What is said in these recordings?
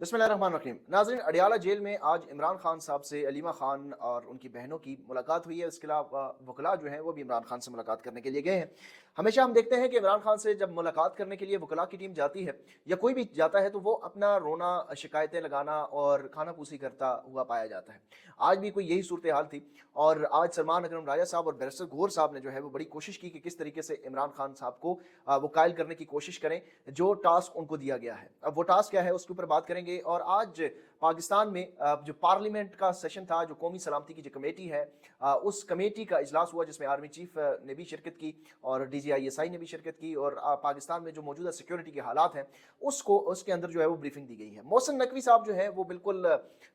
बिस्मिल्लाहिर्रहमानिर्रहीम। नाज़रीन, अडियाला जेल में आज इमरान खान साहब से अलीमा खान और उनकी बहनों की मुलाकात हुई है। इसके अलावा वकला जो हैं वो भी इमरान खान से मुलाकात करने के लिए गए हैं। हमेशा हम देखते हैं कि इमरान खान से जब मुलाकात करने के लिए वकला की टीम जाती है या कोई भी जाता है तो वो अपना रोना, शिकायतें लगाना और खानापूसी करता हुआ पाया जाता है। आज भी कोई यही सूरत हाल थी और आज सलमान अकरम राजा साहब और बैरिस्टर गौहर साहब ने जो है वो बड़ी कोशिश की कि किस तरीके से इमरान खान साहब को वो कायल करने की कोशिश करें जो टास्क उनको दिया गया है। अब वो टास्क क्या है उसके ऊपर बात करेंगे। और आज पाकिस्तान में जो पार्लियामेंट का सेशन था, जो कौमी सलामती की जो कमेटी है, उस कमेटी का इजलास हुआ जिसमें आर्मी चीफ ने भी शिरकत की और DGISI ने भी शिरकत की। और पाकिस्तान में जो मौजूदा सिक्योरिटी के हालात हैं उसको उसके अंदर जो है वो ब्रीफिंग दी गई है। मोहसिन नकवी साहब जो है वो बिल्कुल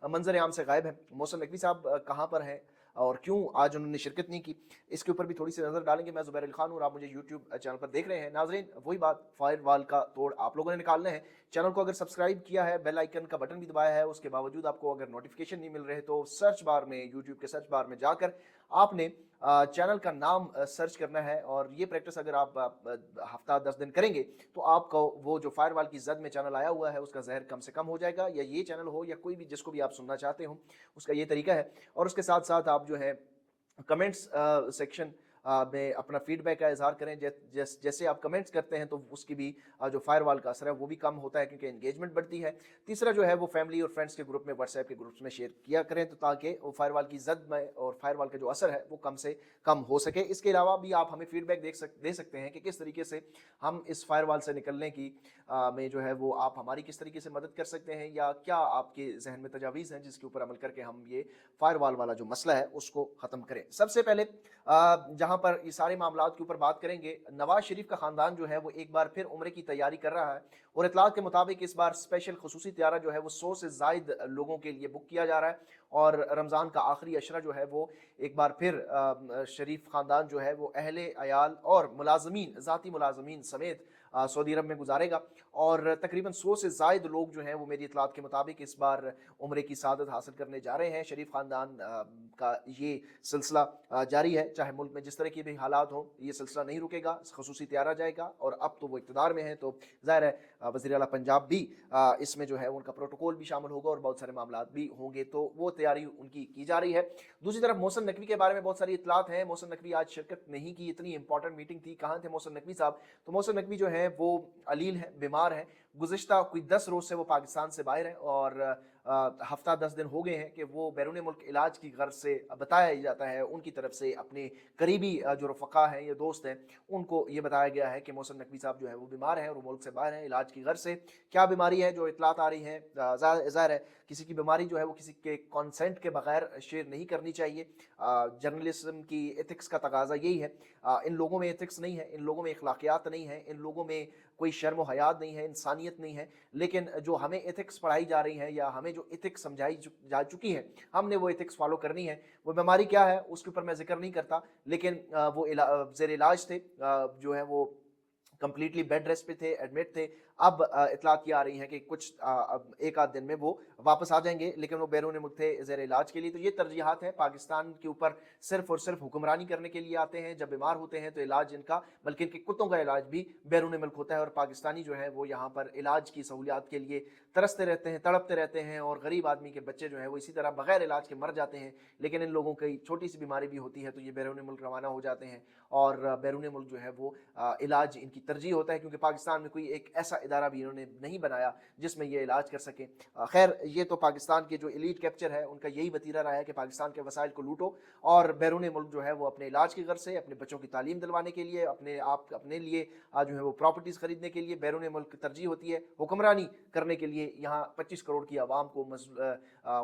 मंजर आम से गायब है। मोहसिन नकवी साहब कहाँ पर हैं और क्यों आज उन्होंने शिरकत नहीं की, इसके ऊपर भी थोड़ी सी नजर डालेंगे। मैं ज़ुबैर अली खान हूँ और आप मुझे यूट्यूब चैनल पर देख रहे हैं। नाजरीन, वही बात, फायर वाल का तोड़ आप लोगों ने निकालना है। चैनल को अगर सब्सक्राइब किया है, बेल आइकन का बटन भी दबाया है, उसके बावजूद आपको अगर नोटिफिकेशन नहीं मिल रहे तो सर्च बार में, यूट्यूब के सर्च बार में जाकर आपने चैनल का नाम सर्च करना है। और ये प्रैक्टिस अगर आप हफ्ता 10 दिन करेंगे तो आपको वो जो फायरवाल की जद में चैनल आया हुआ है उसका जहर कम से कम हो जाएगा। या ये चैनल हो या कोई भी जिसको भी आप सुनना चाहते हो, उसका ये तरीका है। और उसके साथ साथ आप जो है कमेंट्स सेक्शन में अपना फीडबैक का इजहार करें। जैसे आप कमेंट्स करते हैं तो उसकी भी जो फायरवाल का असर है वो भी कम होता है क्योंकि एंगेजमेंट बढ़ती है। तीसरा जो है वो फैमिली और फ्रेंड्स के ग्रुप में, व्हाट्सएप के ग्रुप्स में शेयर किया करें तो ताकि वो फायरवाल की जद में और फायरवाल का जो असर है वो कम से कम हो सके। इसके अलावा भी आप हमें फीडबैक दे सकते हैं कि किस तरीके से हम इस फायरवाल से निकलने की में जो है वो आप हमारी किस तरीके से मदद कर सकते हैं, या क्या आपके जहन में तजावीज़ हैं जिसके ऊपर अमल करके हम ये फायरवाल वाला जो मसला है उसको ख़त्म करें। सबसे पहले जहां पर ये सारे मामलात के ऊपर बात करेंगे, नवाज शरीफ का खानदान जो है वो एक बार फिर उम्रे की तैयारी कर रहा है और इतलात के मुताबिक इस बार स्पेशल खसूसी त्यारा जो है वो 100 से जायद लोगों के लिए बुक किया जा रहा है। और रमज़ान का आखिरी अशरा जो है वो एक बार फिर शरीफ खानदान जो है वो अहले अयाल और मुलाजमीन, ज़ाती मुलाजमीन समेत सऊदी अरब में गुजारेगा। और तकरीबन 100 से जायद लोग जो हैं वो मेरी इतलात के मुताबिक इस बार उम्रे की सादत हासिल करने जा रहे हैं। शरीफ खानदान का ये सिलसिला जारी है, चाहे मुल्क में जिस तरह के भी हालात हों, ये सिलसिला नहीं रुकेगा, खसूसी त्यारा जाएगा। और अब तो वो इक़्तिदार में है तो ज़ाहिर है वज़ीर आला पंजाब भी इसमें जो है उनका प्रोटोकॉल भी शामिल होगा और बहुत सारे मामलात भी होंगे, तो वो तैयारी उनकी की जा रही है। दूसरी तरफ मोहसिन नकवी के बारे में बहुत सारी इतलात हैं। मोहसिन नकवी आज शिरकत नहीं की, इतनी इंपॉर्टेंट मीटिंग थी, कहाँ थे मोहसिन नकवी साहब? तो मोहसिन नकवी जो है वो अलील है, बीमार है। गुज़िश्ता कोई 10 रोज़ से वो पाकिस्तान से बाहर है और हफ्ता 10 दिन हो गए हैं कि वो बैरून मुल्क इलाज की गर्ज से बताया जाता है, उनकी तरफ से अपने करीबी जो रफ़क़ा हैं या दोस्त हैं उनको ये बताया गया है कि मोहसिन नकवी साहब जो है वो बीमार हैं और वो मुल्क से बाहर हैं इलाज की गर्ज से। क्या बीमारी है जो इतलात आ रही हैं, ज़ाहिर है किसी की बीमारी जो है वो किसी के कॉन्सेंट के बगैर शेयर नहीं करनी चाहिए। जर्नलिज्म की एथिक्स का तकाजा यही है। इन लोगों में एथिक्स नहीं है, इन लोगों में अखलाकियात नहीं है, इन लोगों में कोई शर्म व हयात नहीं है, इंसानियत नहीं है। लेकिन जो हमें एथिक्स पढ़ाई जा रही है या हमें जो एथिक्स समझाई जा चुकी है, हमने वो एथिक्स फॉलो करनी है। वो बीमारी क्या है उसके ऊपर मैं जिक्र नहीं करता, लेकिन वो ज़ेर इलाज थे, जो है वो कंप्लीटली बेड रेस्ट पे थे, एडमिट थे। अब इतलात ये आ रही हैं कि कुछ अब एक आध दिन में वो वापस आ जाएंगे, लेकिन वो बैरून मुल्क थे ज़ेर इलाज के लिए। तो ये तरजीहात हैं, पाकिस्तान के ऊपर सिर्फ और सिर्फ हुक्मरानी करने के लिए आते हैं। जब बीमार होते हैं तो इलाज इनका, बल्कि इनके कुत्तों का इलाज भी बैरून मुल्क होता है और पाकिस्तानी जो है वो यहाँ पर इलाज की सहूलियात के लिए तरसते रहते हैं, तड़पते रहते हैं। और गरीब आदमी के बच्चे जो है वो इसी तरह बगैर इलाज के मर जाते हैं। लेकिन इन लोगों की छोटी सी बीमारी भी होती है तो ये बैरून मुल्क रवाना हो जाते हैं और बैरून मुल्क जो है वो इलाज इनकी तरजीह होता है, क्योंकि पाकिस्तान में कोई एक ऐसा इदारा भी इन्होंने नहीं बनाया जिसमें ये इलाज कर सकें। खैर, ये तो पाकिस्तान के जो एलीट कैप्चर है उनका यही वतीरा रहा है कि पाकिस्तान के वसाइल को लूटो और बैरून मुल्क जो है वो अपने इलाज की गर्ज से, अपने बच्चों की तालीम दिलवाने के लिए, अपने लिए जो है वो प्रॉपर्टीज़ खरीदने के लिए बैरून मुल्क तरजीह होती है। हुक्मरानी करने के लिए यहाँ 25 करोड़ की आवाम को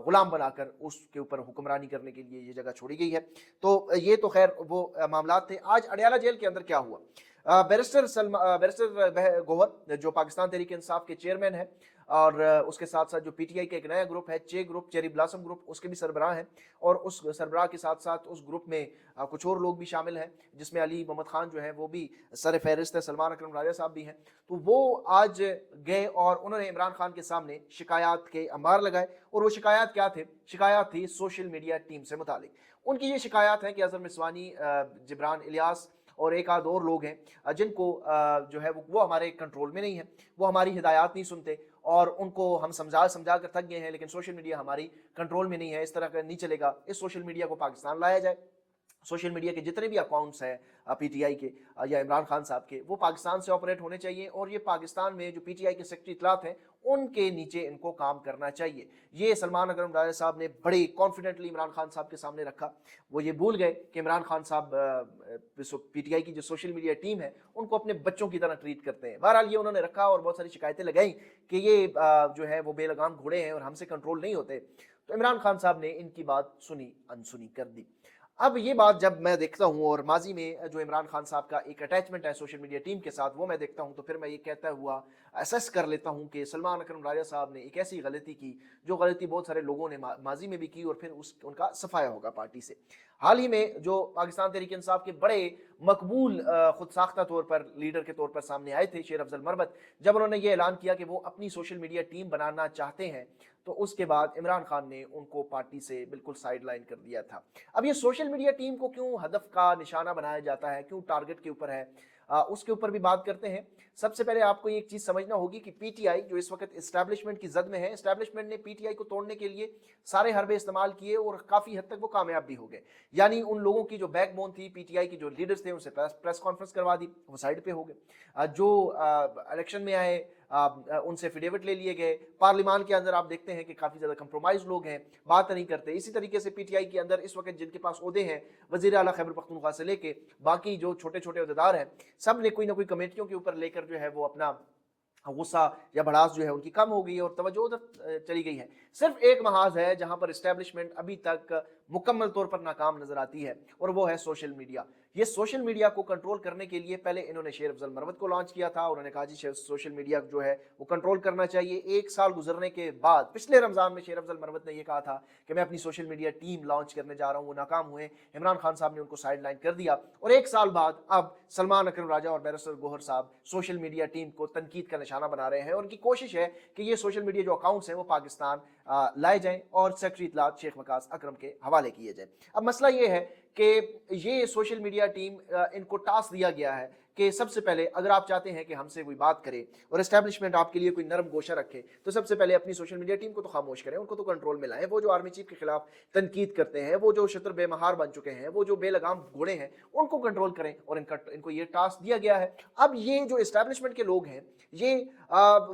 गुलाम बनाकर उसके ऊपर हुक्मरानी करने के लिए ये जगह छोड़ी गई है। तो ये तो खैर वो मामलात थे। आज अडियाला जेल के अंदर क्या हुआ? बैरिस्टर गौहर जो पाकिस्तान तहरीक इंसाफ के चेयरमैन है और उसके साथ साथ जो PTI का एक नया ग्रुप है चे ग्रुप, चेरी ब्लॉसम ग्रुप, उसके भी सरबराह हैं। और उस सरबराह के साथ साथ उस ग्रुप में कुछ और लोग भी शामिल हैं, जिसमें अली मोहम्मद खान जो है वो भी सर फहरिस्त है, सलमान अकरम राजा साहब भी हैं। तो वो आज गए और उन्होंने इमरान खान के सामने शिकायत के अंबार लगाए। और वो शिकायत क्या थे? शिकायत थी सोशल मीडिया टीम से मुतालिक। उनकी ये शिकायत है कि अजहर मिसवानी, जिब्रान इलियास और एक आध और लोग हैं जिनको जो है वो हमारे कंट्रोल में नहीं है, वो हमारी हिदायत नहीं सुनते और उनको हम समझा समझा कर थक गए हैं, लेकिन सोशल मीडिया हमारी कंट्रोल में नहीं है, इस तरह का नहीं चलेगा, इस सोशल मीडिया को पाकिस्तान लाया जाए। सोशल मीडिया के जितने भी अकाउंट्स हैं पीटीआई के या इमरान खान साहब के, वो पाकिस्तान से ऑपरेट होने चाहिए, और ये पाकिस्तान में जो पीटीआई के सेक्रेटरी इत्तलात हैं उनके नीचे इनको काम करना चाहिए। ये सलमान अकरम राजा साहब ने बड़े कॉन्फिडेंटली इमरान खान साहब के सामने रखा। वो ये भूल गए कि इमरान खान साहब पीटीआई की जो सोशल मीडिया टीम है उनको अपने बच्चों की तरह ट्रीट करते हैं। बहरहाल ये उन्होंने रखा और बहुत सारी शिकायतें लगाई कि ये जो है वो बेलगाम घोड़े हैं और हमसे कंट्रोल नहीं होते। तो इमरान खान साहब ने इनकी बात सुनी अनसुनी कर दी। अब ये बात जब मैं देखता हूँ और माजी में जो इमरान खान साहब का एक अटैचमेंट है सोशल मीडिया टीम के साथ वो मैं देखता हूँ, तो फिर मैं ये कहता हुआ असेस कर लेता हूँ कि सलमान अकरम राजा साहब ने एक ऐसी गलती की जो गलती बहुत सारे लोगों ने माजी में भी की और फिर उनका सफाया होगा पार्टी से। हाल ही में जो पाकिस्तान तहरीक इंसाफ के बड़े मकबूल खुद साख्ता तौर पर लीडर के तौर पर सामने आए थे शेर अफजल मरबत, जब उन्होंने ये ऐलान किया कि वो अपनी सोशल मीडिया टीम बनाना चाहते हैं, तो उसके बाद इमरान खान ने उनको पार्टी से बिल्कुल साइड लाइन कर दिया था। अब ये सोशल मीडिया टीम को क्यों हदफ का निशाना बनाया जाता है, क्यों टारगेट के ऊपर है, उसके ऊपर भी बात करते हैं। सबसे पहले आपको एक चीज समझना होगी कि पीटीआई जो इस वक्त एस्टैब्लिशमेंट की जद में है, एस्टैब्लिशमेंट ने पीटीआई को तोड़ने के लिए सारे हरबे इस्तेमाल किए और काफी हद तक वो कामयाब भी हो गए। यानी उन लोगों की जो बैकबोन थी, पीटीआई की जो लीडर्स थे, उनसे प्रेस कॉन्फ्रेंस करवा दी, वो साइड पे हो गए। जो इलेक्शन में आए उनसे एफिडेविट ले लिए गए। पार्लियामान के अंदर आप देखते हैं कि काफ़ी ज़्यादा कंप्रोमाइज लोग हैं, बात नहीं करते। इसी तरीके से पीटीआई के अंदर इस वक्त जिनके पास ओहदे हैं, वज़ीर आला खैबर पख्तूनख्वा से लेके बाकी जो छोटे छोटे ओहदेदार हैं, सब ने कोई ना कोई कमेटियों के ऊपर लेकर जो है वो अपना गुस्सा या भड़ास जो है उनकी कम हो गई है और तवज्जो उधर चली गई है। सिर्फ एक महाज है जहां पर एस्टैब्लिशमेंट अभी तक मुकम्मल तौर पर नाकाम नजर आती है, और वो है सोशल मीडिया। ये सोशल मीडिया को कंट्रोल करने के लिए पहले इन्होंने शेर अफजल मरवत को लॉन्च किया था। उन्होंने कहा जी सोशल मीडिया जो है वो कंट्रोल करना चाहिए। एक साल गुजरने के बाद पिछले रमजान में शेर अफजल मरवत ने यह कहा था कि मैं अपनी सोशल मीडिया टीम लॉन्च करने जा रहा हूँ, वो नाकाम हुए। इमरान खान साहब ने उनको साइड लाइन कर दिया, और एक साल बाद अब सलमान अकरम राजा और बैरिस्टर गौहर साहब सोशल मीडिया टीम को तनकीद का निशाना बना रहे हैं। और उनकी कोशिश है कि ये सोशल मीडिया जो अकाउंट्स हैं वो पाकिस्तान लाए जाएं और सेक्रेटरी इत्तलात शेख वकास अकरम के हवाले किए जाएं। अब मसला ये है कि ये सोशल मीडिया टीम इनको टास्क दिया गया है कि सबसे पहले अगर आप चाहते हैं कि हमसे कोई बात करे और एस्टैब्लिशमेंट आपके लिए कोई नरम गोशा रखे, तो सबसे पहले अपनी सोशल मीडिया टीम को तो खामोश करें, उनको तो कंट्रोल में लाएं। वो जो आर्मी चीफ के खिलाफ तनकीद करते हैं, वो जो शत्र बेमहार बन चुके हैं, वो जो बेलगाम घोड़े हैं, उनको कंट्रोल करें, और इनको ये टास्क दिया गया है। अब ये जो एस्टैब्लिशमेंट के लोग हैं ये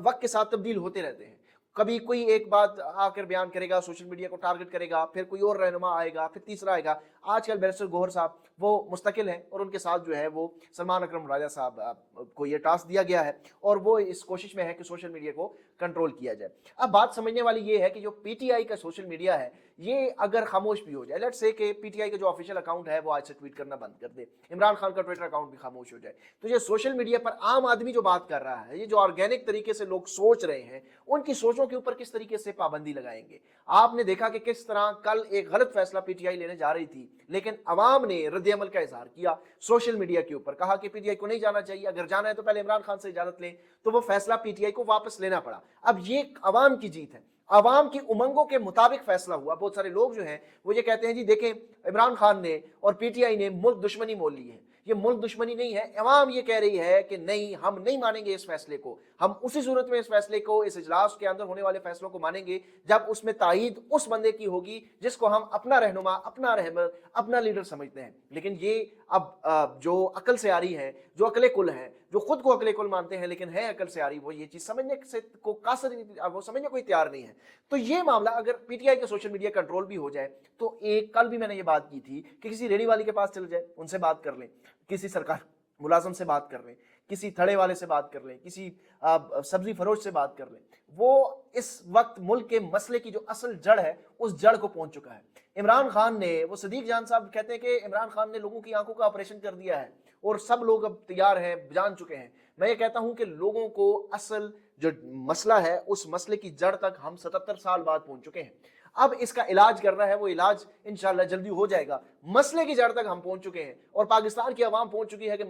वक्त के साथ तब्दील होते रहते हैं। कभी कोई एक बात आकर बयान करेगा, सोशल मीडिया को टारगेट करेगा, फिर कोई और रहनुमा आएगा, फिर तीसरा आएगा। आजकल बैरिस्टर गौहर साहब वो मुस्तकिल हैं और उनके साथ जो है वो सलमान अकरम राजा साहब को ये टास्क दिया गया है, और वो इस कोशिश में है कि सोशल मीडिया को कंट्रोल किया जाए। अब बात समझने वाली ये है कि जो पीटीआई का सोशल मीडिया है ये अगर खामोश भी हो जाए, लेट्स से कि पीटीआई का जो ऑफिशियल अकाउंट है वो आज से ट्वीट करना बंद कर दे, इमरान खान का ट्विटर अकाउंट भी खामोश हो जाए, तो ये सोशल मीडिया पर आम आदमी जो बात कर रहा है, ये जो ऑर्गेनिक तरीके से लोग सोच रहे हैं, उनकी सोचों के ऊपर किस तरीके से पाबंदी लगाएंगे। आपने देखा कि किस तरह कल एक गलत फैसला पीटीआई लेने जा रही थी, लेकिन अवाम ने रद्द अमल का इजहार किया सोशल मीडिया के ऊपर, कहा कि पीटीआई को नहीं जाना चाहिए, अगर जाना है तो पहले इमरान खान से इजाजत लें, तो वो फैसला पीटीआई को वापस लेना पड़ा। अब ये अवाम की जीत है, अवाम की उमंगों के मुताबिक फैसला हुआ। बहुत सारे लोग जो हैं वो ये कहते हैं जी देखें इमरान खान ने और पीटीआई ने मुल्क दुश्मनी मोल ली है। ये मुल्क दुश्मनी नहीं है, अवाम ये कह रही है कि नहीं, हम नहीं मानेंगे इस फैसले को, हम उसी सूरत में इस फैसले को, इस इजलास के अंदर होने वाले फैसलों को मानेंगे जब उसमें तायीद उस बंदे की होगी जिसको हम अपना रहनुमा, अपना रहबर, अपना लीडर समझते हैं। लेकिन ये अब जो अकल से आ रही है, जो अकले कुल हैं, जो खुद को अकले कुल मानते हैं लेकिन है अकल से आ रही, वो ये चीज समझने से को कासर वो समझने को तैयार नहीं है। तो ये मामला अगर पीटीआई के सोशल मीडिया कंट्रोल भी हो जाए, तो एक कल भी मैंने ये बात की थी कि किसी रेडी वाली के पास चले जाए, उनसे बात कर लें, किसी सरकार मुलाजम से बात कर लें, किसी थड़े वाले से बात कर लें, किसी सब्जी फरोश से बात कर लें, वो इस वक्त मुल्क के मसले की जो असल जड़ है उस जड़ को पहुंच चुका है। इमरान खान ने, वो सदीक जान साहब कहते हैं कि इमरान खान ने लोगों की आंखों का ऑपरेशन कर दिया है और सब लोग अब तैयार हैं, जान चुके हैं। मैं ये कहता हूं कि लोगों को असल जो मसला है उस मसले की जड़ तक हम 77 साल बाद पहुंच चुके हैं। अब इसका इलाज करना है, वो इलाज इंशाल्लाह जल्दी हो जाएगा। मसले की जड़ तक हम पहुंच चुके हैं और पाकिस्तान की आवाम पहुंच चुकी है कि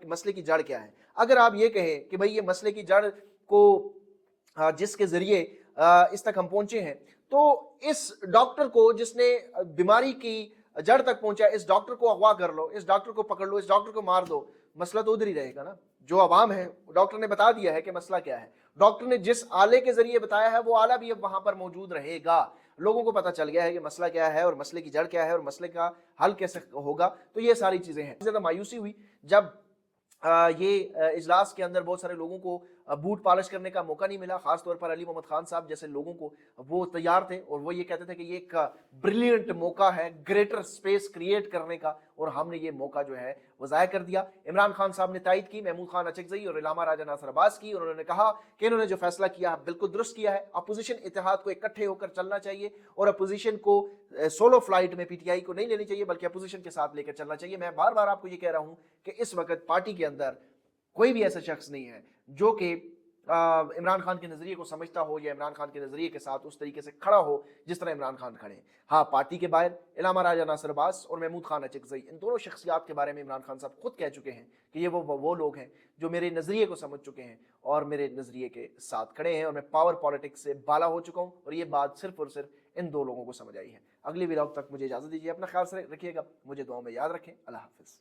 मसले की जड़ क्या है। अगर आप ये कहें कि भाई ये मसले की जड़ को जिसके जरिए इस तक हम पहुंचे हैं, तो इस डॉक्टर को जिसने बीमारी की जड़ तक पहुंचा, इस डॉक्टर को अगवा कर लो, इस डॉक्टर को पकड़ लो, इस डॉक्टर को मार दो, मसला तो उधर ही रहेगा ना। जो आवाम है, डॉक्टर ने बता दिया है कि मसला क्या है। डॉक्टर ने जिस आले के जरिए बताया है वो आला भी अब वहां पर मौजूद रहेगा। लोगों को पता चल गया है कि मसला क्या है और मसले की जड़ क्या है और मसले का हल कैसे होगा। तो ये सारी चीजें हैं। ज्यादा मायूसी हुई जब ये इजलास के अंदर बहुत सारे लोगों को बूट पॉलिश करने का मौका नहीं मिला, खासतौर पर अली मोहम्मद खान साहब जैसे लोगों को। वो तैयार थे और वो ये कहते थे कि ये एक ब्रिलियंट मौका है ग्रेटर स्पेस क्रिएट करने का, और हमने ये मौका जो है वो ज़ाया कर दिया। इमरान खान साहब ने तायद की महमूद खान अचकज़ई और इलामा राजा नासिर अब्बास की। उन्होंने कहा कि इन्होंने जो फैसला किया है बिल्कुल दुरुस्त किया है। अपोजिशन इत्तेहाद को इकट्ठे होकर चलना चाहिए और अपोजिशन को सोलो फ्लाइट में पीटीआई को नहीं लेनी चाहिए बल्कि अपोजिशन के साथ लेकर चलना चाहिए। मैं बार बार आपको ये कह रहा हूं कि इस वक्त पार्टी के अंदर कोई भी ऐसा शख्स नहीं है जो कि इमरान खान के नज़रिए को समझता हो या इमरान खान के नज़रिए के साथ उस तरीके से खड़ा हो जिस तरह इमरान खान खड़े। हाँ, पार्टी के बाहर इलामा राजा नासिर अब्बास और महमूद खान अचकज़ई, इन दोनों शख्सियात के बारे में इमरान खान साहब खुद कह चुके हैं कि ये वो लोग हैं जो मेरे नज़रिए को समझ चुके हैं और मेरे नज़रिए के साथ खड़े हैं, और मैं पावर पॉलिटिक्स से बाला हो चुका हूँ। और ये बात सिर्फ और सिर्फ इन दो लोगों को समझ आई है। अगले व्लॉग तक मुझे इजाज़त दीजिए। अपना ख्याल रखिएगा, मुझे दुआ में याद रखें। अल्लाह हाफ़िज़।